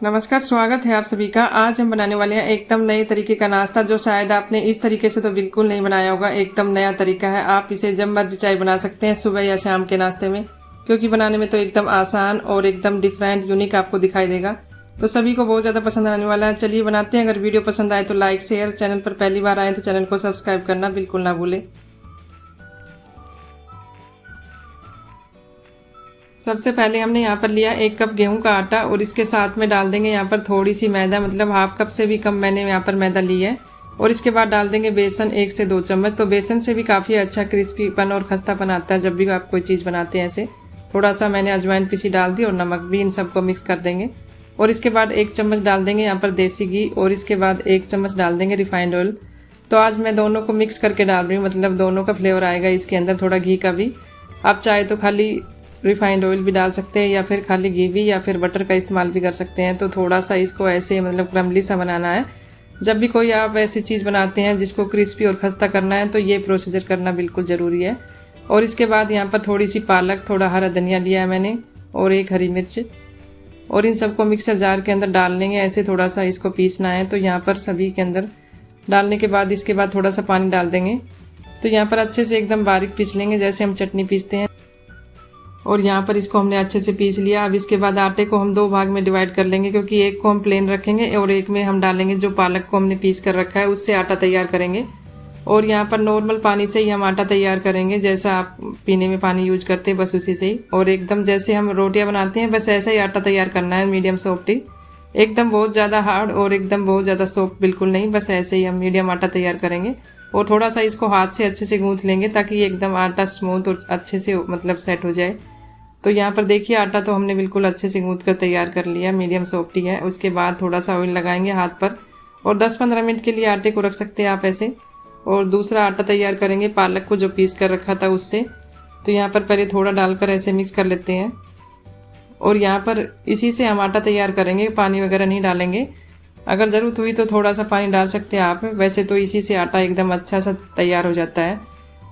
नमस्कार, स्वागत है आप सभी का। आज हम बनाने वाले हैं एकदम नए तरीके का नाश्ता, जो शायद आपने इस तरीके से तो बिल्कुल नहीं बनाया होगा। एकदम नया तरीका है, आप इसे जब मर्जी चाय बना सकते हैं, सुबह या शाम के नाश्ते में, क्योंकि बनाने में तो एकदम आसान और एकदम डिफरेंट यूनिक आपको दिखाई देगा। तो सभी को बहुत ज़्यादा पसंद आने वाला है। चलिए बनाते हैं। अगर वीडियो पसंद आए तो लाइक शेयर, चैनल पर पहली बार आए तो चैनल को सब्सक्राइब करना बिल्कुल ना भूलें। सबसे पहले हमने यहाँ पर लिया 1 कप गेहूं का आटा और इसके साथ में डाल देंगे यहाँ पर थोड़ी सी मैदा, मतलब हाफ कप से भी कम मैंने यहाँ पर मैदा ली है। और इसके बाद डाल देंगे बेसन 1 से 2 चम्मच। तो बेसन से भी काफ़ी अच्छा क्रिस्पीपन और खस्तापन आता है जब भी आप कोई चीज़ बनाते हैं। ऐसे थोड़ा सा मैंने अजवाइन पीसी डाल दी और नमक भी, इन सबको मिक्स कर देंगे। और इसके बाद 1 चम्मच डाल देंगे यहाँ पर देसी घी और इसके बाद 1 चम्मच डाल देंगे रिफाइंड ऑयल। तो आज मैं दोनों को मिक्स करके डाल रही हूँ, मतलब दोनों का फ्लेवर आएगा इसके अंदर, थोड़ा घी का भी। आप चाहे तो खाली रिफाइंड ऑयल भी डाल सकते हैं या फिर खाली घी भी या फिर बटर का इस्तेमाल भी कर सकते हैं। तो थोड़ा सा इसको ऐसे मतलब क्रम्बली सा बनाना है। जब भी कोई आप ऐसी चीज़ बनाते हैं जिसको क्रिस्पी और खस्ता करना है तो ये प्रोसीजर करना बिल्कुल ज़रूरी है। और इसके बाद यहाँ पर थोड़ी सी पालक, थोड़ा हरा धनिया लिया है मैंने और 1 हरी मिर्च, और इन सबको मिक्सर जार के अंदर डाल लेंगे। ऐसे थोड़ा सा इसको पीसना है। तो यहाँ पर सभी के अंदर डालने के बाद इसके बाद थोड़ा सा पानी डाल देंगे। तो यहाँ पर अच्छे से एकदम बारीक पीस लेंगे जैसे हम चटनी पीसते हैं। और यहाँ पर इसको हमने अच्छे से पीस लिया। अब इसके बाद आटे को हम 2 भाग में डिवाइड कर लेंगे, क्योंकि एक को हम प्लेन रखेंगे और एक में हम डालेंगे जो पालक को हमने पीस कर रखा है, उससे आटा तैयार करेंगे। और यहाँ पर नॉर्मल पानी से ही हम आटा तैयार करेंगे, जैसा आप पीने में पानी यूज करते हैं बस उसी से ही। और एकदम जैसे हम रोटियां बनाते हैं बस ऐसा ही आटा तैयार करना है, मीडियम सॉफ्टी, एकदम बहुत ज़्यादा हार्ड और एकदम बहुत ज़्यादा सॉफ्ट बिल्कुल नहीं, बस ऐसे ही हम मीडियम आटा तैयार करेंगे। और थोड़ा सा इसको हाथ से अच्छे से गूँथ लेंगे ताकि एकदम आटा स्मूथ और अच्छे से मतलब सेट हो जाए। तो यहाँ पर देखिए आटा तो हमने बिल्कुल अच्छे से गूँथ कर तैयार कर लिया, मीडियम सॉफ्टी है। उसके बाद थोड़ा सा ऑयल लगाएंगे हाथ पर और 10-15 मिनट के लिए आटे को रख सकते हैं आप ऐसे। और दूसरा आटा तैयार करेंगे पालक को जो पीस कर रखा था उससे। तो यहाँ पर पहले थोड़ा डालकर ऐसे मिक्स कर लेते हैं। और यहाँ पर इसी से हम आटा तैयार करेंगे, पानी वगैरह नहीं डालेंगे। अगर ज़रूरत हुई तो थोड़ा सा पानी डाल सकते हैं आप, वैसे तो इसी से आटा एकदम अच्छा सा तैयार हो जाता है।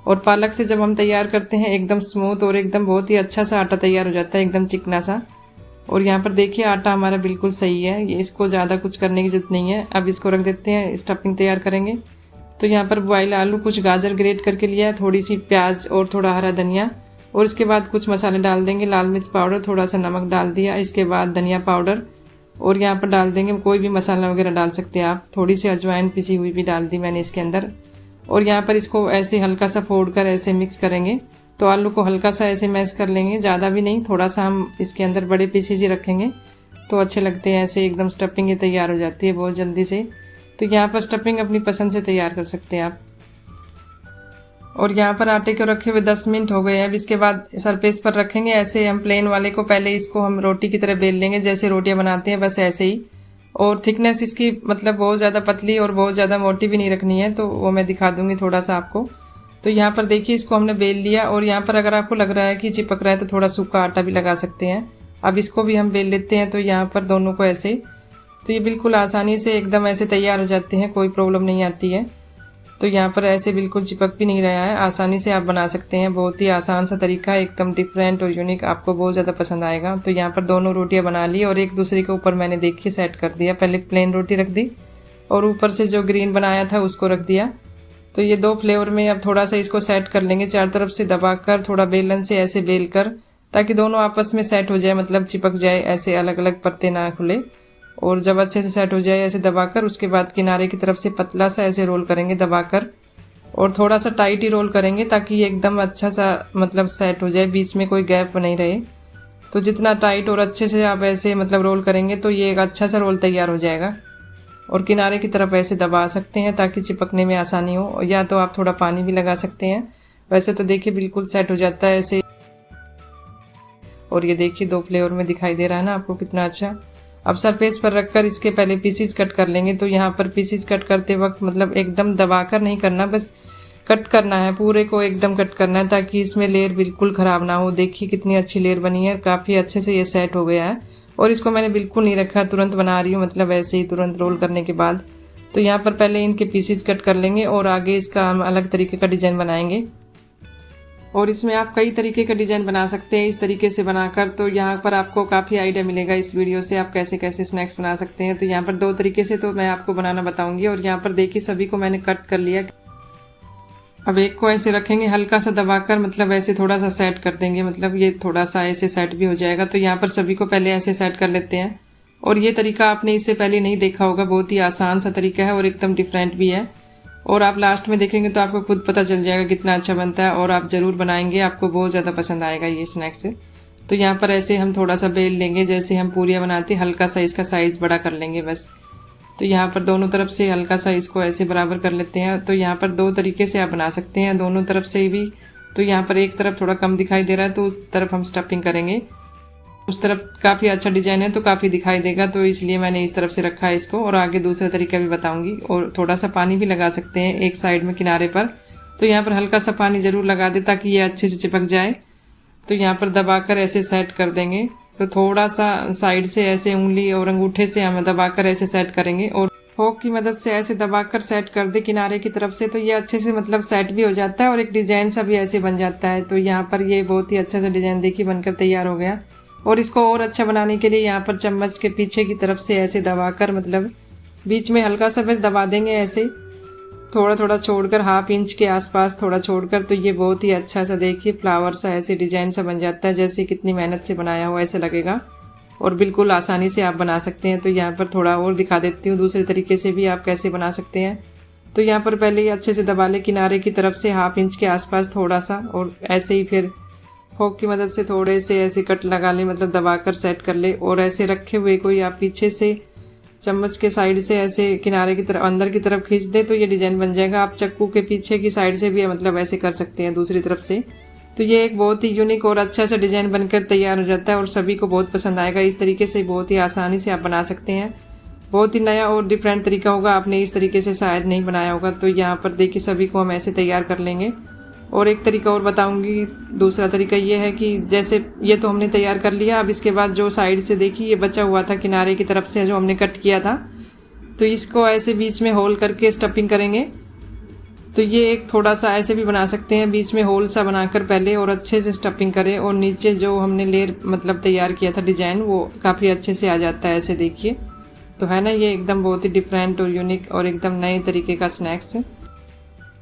और पालक से जब हम तैयार करते हैं एकदम स्मूथ और एकदम बहुत ही अच्छा सा आटा तैयार हो जाता है, एकदम चिकना सा। और यहाँ पर देखिए आटा हमारा बिल्कुल सही है, ये इसको ज़्यादा कुछ करने की जरूरत नहीं है। अब इसको रख देते हैं, स्टफिंग तैयार करेंगे। तो यहाँ पर बॉयल आलू, कुछ गाजर ग्रेट करके लिया है, थोड़ी सी प्याज और थोड़ा हरा धनिया। और इसके बाद कुछ मसाले डाल देंगे, लाल मिर्च पाउडर, थोड़ा सा नमक डाल दिया, इसके बाद धनिया पाउडर। और यहाँ पर डाल देंगे कोई भी मसाला वगैरह डाल सकते हैं आप, थोड़ी सी अजवाइन पिसी हुई भी डाल दी मैंने इसके अंदर। और यहाँ पर इसको ऐसे हल्का सा फोड़ कर ऐसे मिक्स करेंगे। तो आलू को हल्का सा ऐसे मैश कर लेंगे, ज़्यादा भी नहीं, थोड़ा सा हम इसके अंदर बड़े पीसेज ही रखेंगे तो अच्छे लगते हैं। ऐसे एकदम स्टफिंग ये तैयार हो जाती है बहुत जल्दी से। तो यहाँ पर स्टफिंग अपनी पसंद से तैयार कर सकते हैं आप। और यहाँ पर आटे को रखे हुए 10 मिनट हो गए हैं। अब इसके बाद सरफेस पर रखेंगे ऐसे हम प्लेन वाले को, पहले इसको हम रोटी की तरह बेल लेंगे जैसे रोटियाँ बनाते हैं, बस ऐसे ही। और थिकनेस इसकी मतलब बहुत ज़्यादा पतली और बहुत ज़्यादा मोटी भी नहीं रखनी है, तो वो मैं दिखा दूंगी थोड़ा सा आपको। तो यहाँ पर देखिए इसको हमने बेल लिया। और यहाँ पर अगर आपको लग रहा है कि चिपक रहा है तो थोड़ा सूखा आटा भी लगा सकते हैं। अब इसको भी हम बेल लेते हैं। तो यहाँ पर दोनों को ऐसे, तो ये बिल्कुल आसानी से एकदम ऐसे तैयार हो जाते हैं, कोई प्रॉब्लम नहीं आती है। तो यहाँ पर ऐसे बिल्कुल चिपक भी नहीं रहा है, आसानी से आप बना सकते हैं। बहुत ही आसान सा तरीका है, एकदम डिफरेंट और यूनिक, आपको बहुत ज़्यादा पसंद आएगा। तो यहाँ पर दोनों रोटियाँ बना ली और एक दूसरे के ऊपर मैंने देखिए सेट कर दिया। पहले प्लेन रोटी रख दी और ऊपर से जो ग्रीन बनाया था उसको रख दिया। तो ये 2 फ्लेवर में अब थोड़ा सा इसको सेट कर लेंगे, चारों तरफ से दबाकर थोड़ा बेलन से ऐसे बेल कर, ताकि दोनों आपस में सेट हो जाए, मतलब चिपक जाए, ऐसे अलग अलग परतें ना खुले। और जब अच्छे से सेट हो जाए ऐसे दबाकर, उसके बाद किनारे की तरफ से पतला सा ऐसे रोल करेंगे दबाकर, और थोड़ा सा टाइट ही रोल करेंगे ताकि ये एकदम अच्छा सा मतलब सेट हो जाए, बीच में कोई गैप नहीं रहे। तो जितना टाइट और अच्छे से आप ऐसे मतलब रोल करेंगे तो ये एक अच्छा सा रोल तैयार हो जाएगा। और किनारे की तरफ ऐसे दबा सकते हैं ताकि चिपकने में आसानी हो, या तो आप थोड़ा पानी भी लगा सकते हैं। वैसे तो देखिए बिल्कुल सेट हो जाता है ऐसे। और ये देखिए 2 फ्लेवर में दिखाई दे रहा है ना आपको कितना अच्छा। अब सरफेस पर रखकर इसके पहले पीसीज कट कर लेंगे। तो यहाँ पर पीसीज कट करते वक्त मतलब एकदम दबाकर नहीं करना, बस कट करना है, पूरे को एकदम कट करना है ताकि इसमें लेयर बिल्कुल ख़राब ना हो। देखिए कितनी अच्छी लेयर बनी है, काफ़ी अच्छे से ये सेट हो गया है। और इसको मैंने बिल्कुल नहीं रखा, तुरंत बना रही हूँ, मतलब ऐसे ही तुरंत रोल करने के बाद। तो यहाँ पर पहले इनके पीसीज कट कर लेंगे और आगे इसका हम अलग तरीके का डिज़ाइन बनाएंगे। और इसमें आप कई तरीके का डिज़ाइन बना सकते हैं इस तरीके से बनाकर। तो यहाँ पर आपको काफ़ी आइडिया मिलेगा इस वीडियो से आप कैसे कैसे स्नैक्स बना सकते हैं। तो यहाँ पर 2 तरीके से तो मैं आपको बनाना बताऊंगी। और यहाँ पर देखिए सभी को मैंने कट कर लिया। अब एक को ऐसे रखेंगे हल्का सा दबाकर, मतलब ऐसे थोड़ा सा सेट कर देंगे, मतलब ये थोड़ा सा ऐसे सेट भी हो जाएगा। तो यहाँ पर सभी को पहले ऐसे सेट कर लेते हैं। और ये तरीका आपने इससे पहले नहीं देखा होगा, बहुत ही आसान सा तरीका है और एकदम डिफरेंट भी है। और आप लास्ट में देखेंगे तो आपको खुद पता चल जाएगा कितना अच्छा बनता है। और आप ज़रूर बनाएंगे, आपको बहुत ज़्यादा पसंद आएगा ये स्नैक्स। तो यहाँ पर ऐसे हम थोड़ा सा बेल लेंगे, जैसे हम पूरियाँ बनाते, हल्का सा इसका साइज़ बड़ा कर लेंगे बस। तो यहाँ पर दोनों तरफ से हल्का सा इसको ऐसे बराबर कर लेते हैं। तो यहाँ पर 2 तरीके से आप बना सकते हैं, दोनों तरफ से भी। तो यहाँ पर एक तरफ थोड़ा कम दिखाई दे रहा है तो उस तरफ हम स्टफिंग करेंगे। उस तरफ काफ़ी अच्छा डिजाइन है तो काफ़ी दिखाई देगा, तो इसलिए मैंने इस तरफ से रखा है इसको। और आगे दूसरा तरीका भी बताऊंगी। और थोड़ा सा पानी भी लगा सकते हैं एक साइड में किनारे पर। तो यहाँ पर हल्का सा पानी ज़रूर लगा दे ताकि ये अच्छे से चिपक जाए। तो यहाँ पर दबाकर ऐसे सेट कर देंगे। तो थोड़ा सा साइड से ऐसे उंगली और अंगूठे से हम दबाकर ऐसे सेट करेंगे। और फोक की मदद से ऐसे दबाकर सेट कर दे किनारे की तरफ से, तो ये अच्छे से मतलब सेट भी हो जाता है और एक डिजाइन सा भी ऐसे बन जाता है। तो यहाँ पर ये बहुत ही अच्छा सा डिजाइन देखिए बनकर तैयार हो गया। और इसको और अच्छा बनाने के लिए यहाँ पर चम्मच के पीछे की तरफ से ऐसे दबाकर, मतलब बीच में हल्का सा बस दबा देंगे ऐसे, थोड़ा थोड़ा छोड़कर, ½ इंच के आसपास थोड़ा छोड़कर। तो ये बहुत ही अच्छा सा देखिए फ्लावर सा ऐसे डिजाइन सा बन जाता है, जैसे कितनी मेहनत से बनाया हुआ ऐसे लगेगा। और बिल्कुल आसानी से आप बना सकते हैं। तो यहाँ पर थोड़ा और दिखा देती हूँ दूसरे तरीके से भी आप कैसे बना सकते हैं। तो यहाँ पर पहले ही अच्छे से दबा ले किनारे की तरफ से ½ इंच के आसपास थोड़ा सा, और ऐसे ही फिर फोक की मदद से थोड़े से ऐसे कट लगा ले, मतलब दबाकर सेट कर ले। और ऐसे रखे हुए को आप पीछे से चम्मच के साइड से ऐसे किनारे की तरफ अंदर की तरफ खींच दे तो ये डिजाइन बन जाएगा। आप चक्कू के पीछे की साइड से भी मतलब ऐसे कर सकते हैं दूसरी तरफ से। तो ये एक बहुत ही यूनिक और अच्छा सा डिजाइन बनकर तैयार हो जाता है और सभी को बहुत पसंद आएगा। इस तरीके से बहुत ही आसानी से आप बना सकते हैं। बहुत ही नया और डिफरेंट तरीका होगा, आपने इस तरीके से शायद नहीं बनाया होगा। तो यहाँ पर देखिए सभी को हम ऐसे तैयार कर लेंगे। और एक तरीका और बताऊंगी, दूसरा तरीका ये है कि जैसे ये तो हमने तैयार कर लिया। अब इसके बाद जो साइड से देखिए ये बचा हुआ था किनारे की तरफ से जो हमने कट किया था, तो इसको ऐसे बीच में होल करके स्टफिंग करेंगे। तो ये एक थोड़ा सा ऐसे भी बना सकते हैं, बीच में होल सा बनाकर पहले और अच्छे से स्टफिंग करें। और नीचे जो हमने लेयर मतलब तैयार किया था डिजाइन, वो काफ़ी अच्छे से आ जाता है ऐसे देखिए। तो है ना, ये एकदम बहुत ही डिफरेंट और यूनिक और एकदम नए तरीके का स्नैक्स है।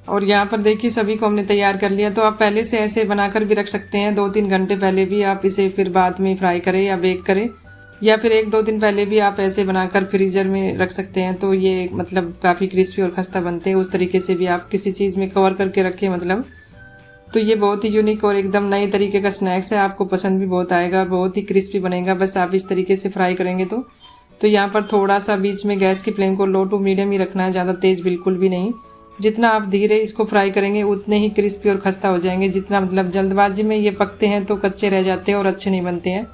और यहाँ पर देखिए सभी को हमने तैयार कर लिया। तो आप पहले से ऐसे बनाकर भी रख सकते हैं, 2-3 घंटे पहले भी आप इसे फिर बाद में फ्राई करें या बेक करें, या फिर 1-2 दिन पहले भी आप ऐसे बनाकर फ्रीजर में रख सकते हैं। तो ये मतलब काफ़ी क्रिस्पी और खस्ता बनते हैं। उस तरीके से भी आप किसी चीज़ में कवर करके रखें मतलब। तो ये बहुत ही यूनिक और एकदम नए तरीके का स्नैक्स है, आपको पसंद भी बहुत आएगा और बहुत ही क्रिस्पी बनेगा बस आप इस तरीके से फ्राई करेंगे तो यहाँ पर थोड़ा सा बीच में गैस की फ्लेम को लो टू मीडियम ही रखना है, ज़्यादा तेज़ बिल्कुल भी नहीं। जितना आप धीरे इसको फ्राई करेंगे उतने ही क्रिस्पी और खस्ता हो जाएंगे। जितना मतलब जल्दबाजी में ये पकते हैं तो कच्चे रह जाते हैं और अच्छे नहीं बनते हैं।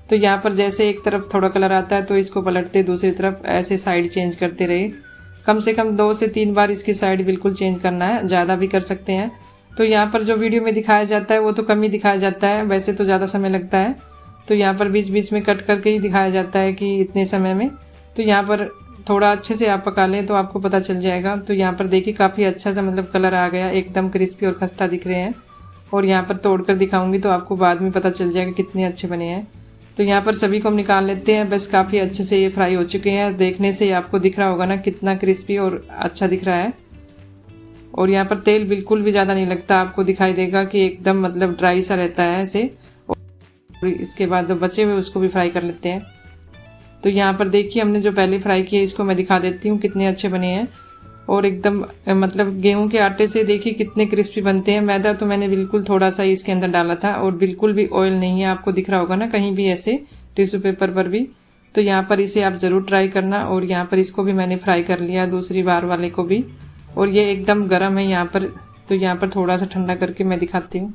तो यहाँ पर जैसे एक तरफ थोड़ा कलर आता है तो इसको पलटते दूसरी तरफ ऐसे साइड चेंज करते रहे। कम से कम 2 से 3 बार इसकी साइड बिल्कुल चेंज करना है, ज़्यादा भी कर सकते हैं। तो यहाँ पर जो वीडियो में दिखाया जाता है वो तो कम ही दिखाया जाता है, वैसे तो ज़्यादा समय लगता है। तो यहाँ पर बीच बीच में कट करके ही दिखाया जाता है कि इतने समय में। तो यहाँ पर थोड़ा अच्छे से आप पका लें तो आपको पता चल जाएगा। तो यहाँ पर देखिए काफ़ी अच्छा सा मतलब कलर आ गया, एकदम क्रिस्पी और खस्ता दिख रहे हैं। और यहाँ पर तोड़ कर दिखाऊंगी तो आपको बाद में पता चल जाएगा कितने अच्छे बने हैं। तो यहाँ पर सभी को हम निकाल लेते हैं, बस काफ़ी अच्छे से ये फ्राई हो चुके हैं। देखने से आपको दिख रहा होगा ना कितना क्रिस्पी और अच्छा दिख रहा है। और यहाँ पर तेल बिल्कुल भी ज़्यादा नहीं लगता, आपको दिखाई देगा कि एकदम मतलब ड्राई सा रहता है ऐसे। और इसके बाद जो बचे हुए उसको भी फ्राई कर लेते हैं। तो यहाँ पर देखिए हमने जो पहले फ्राई किए इसको मैं दिखा देती हूँ कितने अच्छे बने हैं। और एकदम मतलब गेहूं के आटे से देखिए कितने क्रिस्पी बनते हैं। मैदा तो मैंने बिल्कुल थोड़ा सा ही इसके अंदर डाला था और बिल्कुल भी ऑयल नहीं है, आपको दिख रहा होगा ना कहीं भी ऐसे टिश्यू पेपर पर भी। तो यहाँ पर इसे आप ज़रूर ट्राई करना। और यहाँ पर इसको भी मैंने फ्राई कर लिया, दूसरी बार वाले को भी। और ये एकदम गर्म है यहाँ पर, तो यहाँ पर थोड़ा सा ठंडा करके मैं दिखाती हूँ।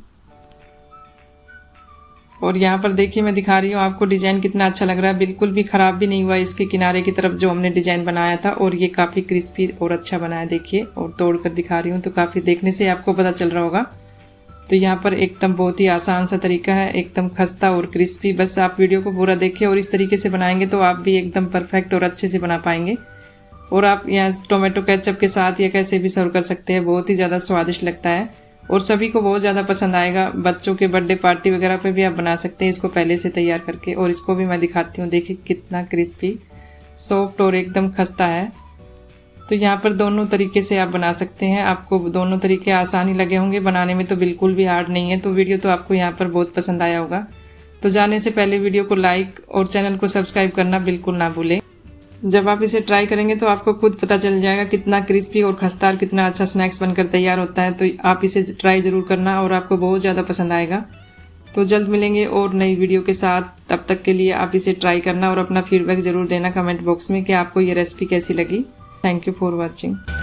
और यहाँ पर देखिए मैं दिखा रही हूँ आपको डिज़ाइन कितना अच्छा लग रहा है, बिल्कुल भी ख़राब भी नहीं हुआ इसके किनारे की तरफ जो हमने डिज़ाइन बनाया था। और ये काफ़ी क्रिस्पी और अच्छा बना है देखिए। और तोड़ कर दिखा रही हूँ तो काफ़ी देखने से आपको पता चल रहा होगा। तो यहाँ पर एकदम बहुत ही आसान सा तरीका है, एकदम खस्ता और क्रिस्पी। बस आप वीडियो को पूरा देखिए और इस तरीके से बनाएंगे तो आप भी एकदम परफेक्ट और अच्छे से बना पाएंगे। और आप यहाँ टोमेटो केचप के साथ या कैसे भी सर्व कर सकते हैं, बहुत ही ज़्यादा स्वादिष्ट लगता है। और सभी को बहुत ज़्यादा पसंद आएगा। बच्चों के बर्थडे पार्टी वगैरह पे भी आप बना सकते हैं इसको पहले से तैयार करके। और इसको भी मैं दिखाती हूँ, देखिए कितना क्रिस्पी, सॉफ्ट और एकदम खस्ता है। तो यहाँ पर दोनों तरीके से आप बना सकते हैं। आपको दोनों तरीके आसानी लगे होंगे बनाने में, तो बिल्कुल भी हार्ड नहीं है। तो वीडियो तो आपको यहाँ पर बहुत पसंद आया होगा। तो जाने से पहले वीडियो को लाइक और चैनल को सब्सक्राइब करना बिल्कुल ना भूलें। जब आप इसे ट्राई करेंगे तो आपको खुद पता चल जाएगा कितना क्रिस्पी और खस्ता और कितना अच्छा स्नैक्स बनकर तैयार होता है। तो आप इसे ट्राई ज़रूर करना और आपको बहुत ज़्यादा पसंद आएगा। तो जल्द मिलेंगे और नई वीडियो के साथ। तब तक के लिए आप इसे ट्राई करना और अपना फीडबैक ज़रूर देना कमेंट बॉक्स में कि आपको ये रेसिपी कैसी लगी। Thank you for watching.